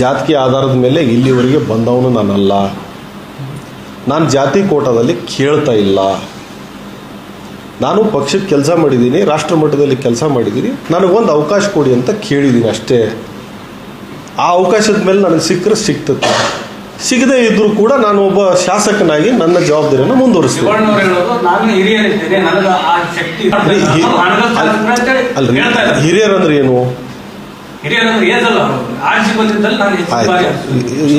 ಜಾತಿಗೆ ಆಧಾರದ ಮೇಲೆ ಇಲ್ಲಿವರೆಗೆ ಬಂದವನು ನಾನಲ್ಲ. ನಾನು ಜಾತಿ ಕೋಟಾದಲ್ಲಿ ಕೇಳ್ತಾ ಇಲ್ಲ. ನಾನು ಪಕ್ಷಕ್ಕೆ ಕೆಲಸ ಮಾಡಿದ್ದೀನಿ, ರಾಷ್ಟ್ರ ಮಟ್ಟದಲ್ಲಿ ಕೆಲಸ ಮಾಡಿದ್ದೀನಿ. ನನಗೊಂದು ಅವಕಾಶ ಕೊಡಿ ಅಂತ ಕೇಳಿದ್ದೀನಿ ಅಷ್ಟೇ. ಆ ಅವಕಾಶದ ಮೇಲೆ ನನಗೆ ಸಿಕ್ಕರೆ ಸಿಗ್ತದೆ, ಸಿಗದೇ ಇದ್ದರೂ ಕೂಡ ನಾನು ಒಬ್ಬ ಶಾಸಕನಾಗಿ ನನ್ನ ಜವಾಬ್ದಾರಿಯನ್ನು ಮುಂದುವರಿಸ್ತೀನಿ. ಅಲ್ರಿ, ಹಿರಿಯರಂದ್ರೆ ಏನು?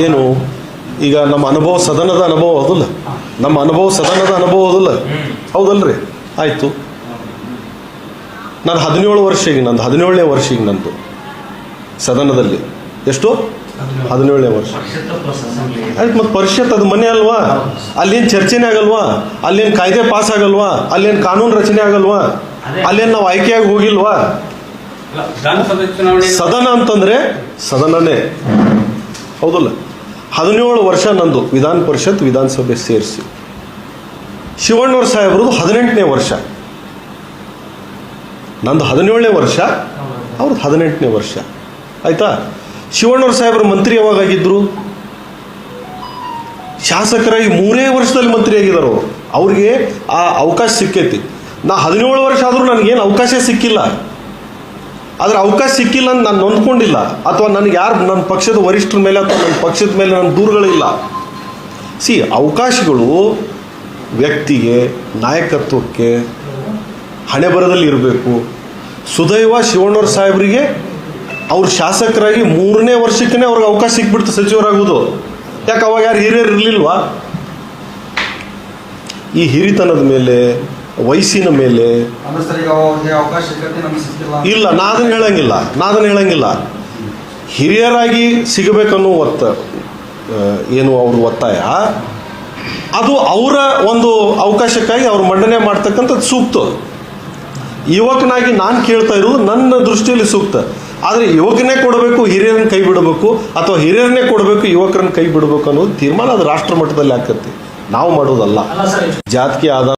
ಏನು ಈಗ ನಮ್ಮ ಅನುಭವ ಸದನದ ಅನುಭವ ಹೌದಲ್ಲ, ನಮ್ಮ ಅನುಭವ ಸದನದ ಅನುಭವ ಹೌದಲ್ಲ, ಹೌದಲ್ರಿ? ಆಯಿತು, ನಾನು 17 ವರ್ಷ, ಈಗ ನಂದು 17ನೇ ವರ್ಷ, ಈಗ ನಂದು ಸದನದಲ್ಲಿ ಎಷ್ಟು 17ನೇ ವರ್ಷ ಆಯ್ತು. ಮತ್ತು ಪರಿಷತ್ ಅದು ಮನೆ ಅಲ್ವಾ? ಅಲ್ಲೇನು ಚರ್ಚೆನೇ ಆಗಲ್ವಾ? ಅಲ್ಲೇನು ಕಾಯ್ದೆ ಪಾಸ್ ಆಗಲ್ವಾ? ಅಲ್ಲೇನು ಕಾನೂನು ರಚನೆ ಆಗಲ್ವಾ? ಅಲ್ಲೇನು ನಾವು ಆಯ್ಕೆಯಾಗಿ ಹೋಗಿಲ್ವಾ? ಸದನ ಅಂತಂದ್ರೆ ಸದನನೇ ಹೌದಲ್ಲ. 17 ವರ್ಷ ನಂದು ವಿಧಾನ ಪರಿಷತ್ ವಿಧಾನಸಭೆ ಸೇರಿಸಿ. ಶಿವಣ್ಣವ್ರ ಸಾಹೇಬ್ರದ್ದು 18ನೇ ವರ್ಷ, ನಂದು 17ನೇ ವರ್ಷ, ಅವ್ರದ್ದು 18ನೇ ವರ್ಷ. ಆಯ್ತಾ? ಶಿವಣ್ಣವ್ರ ಸಾಹೇಬ್ರ ಮಂತ್ರಿ ಯಾವಾಗಾಗಿದ್ರು? ಶಾಸಕರಾಗಿ 3 ವರ್ಷದಲ್ಲಿ ಮಂತ್ರಿ ಆಗಿದ್ದಾರೆ ಅವರು. ಅವ್ರಿಗೆ ಆ ಅವಕಾಶ ಸಿಕ್ಕೈತಿ. ನಾ 17 ವರ್ಷ ಆದರೂ ನನಗೇನು ಅವಕಾಶ ಸಿಕ್ಕಿಲ್ಲ. ಆದರೆ ಅವಕಾಶ ಸಿಕ್ಕಿಲ್ಲ ಅಂತ ನಾನು ನೊಂದ್ಕೊಂಡಿಲ್ಲ, ಅಥವಾ ನನಗೆ ಯಾರು ನನ್ನ ಪಕ್ಷದ ವರಿಷ್ಠರ ಮೇಲೆ ಅಥವಾ ನನ್ನ ಪಕ್ಷದ ಮೇಲೆ ನನ್ನ ದೂರುಗಳಿಲ್ಲ. ಅವಕಾಶಗಳು ವ್ಯಕ್ತಿಗೆ, ನಾಯಕತ್ವಕ್ಕೆ ಹಣೆ ಬರದಲ್ಲಿ ಇರಬೇಕು. ಸುದೈವ ಶಿವಣ್ಣವ್ರ ಸಾಹೇಬರಿಗೆ ಅವ್ರ ಶಾಸಕರಾಗಿ 3ನೇ ವರ್ಷಕ್ಕೇ ಅವ್ರಿಗೆ ಅವಕಾಶ ಸಿಕ್ಬಿಡ್ತು ಸಚಿವರಾಗುವುದು. ಯಾಕೆ ಅವಾಗ ಯಾರು ಹಿರಿಯರು ಇರಲಿಲ್ವಾ? ಈ ಹಿರಿತನದ ಮೇಲೆ, ವಯಸ್ಸಿನ ಮೇಲೆ ಇಲ್ಲ, ನಾದನ್ನು ಹೇಳಂಗಿಲ್ಲ. ಹಿರಿಯರಾಗಿ ಸಿಗಬೇಕನ್ನೋ ಏನು ಅವ್ರ ಒತ್ತಾಯ, ಅದು ಅವರ ಒಂದು ಅವಕಾಶಕ್ಕಾಗಿ ಅವ್ರು ಮಂಡನೆ ಮಾಡ್ತಕ್ಕಂಥದ್ದು ಸೂಕ್ತ. ಯುವಕನಾಗಿ ನಾನು ಕೇಳ್ತಾ ಇರೋದು ನನ್ನ ದೃಷ್ಟಿಯಲ್ಲಿ ಸೂಕ್ತ. ಆದರೆ ಯುವಕನೇ ಕೊಡಬೇಕು, ಹಿರಿಯರನ್ನ ಕೈ ಬಿಡಬೇಕು, ಅಥವಾ ಹಿರಿಯರನ್ನೇ ಕೊಡಬೇಕು, ಯುವಕರನ್ನ ಕೈ ಬಿಡಬೇಕು ಅನ್ನೋದು ತೀರ್ಮಾನ ಅದು ರಾಷ್ಟ್ರ ಮಟ್ಟದಲ್ಲಿ ಆಕತಿ, ನಾವು ಮಾಡೋದಲ್ಲ. ಜಾತಿಗೆ ಆಧಾರ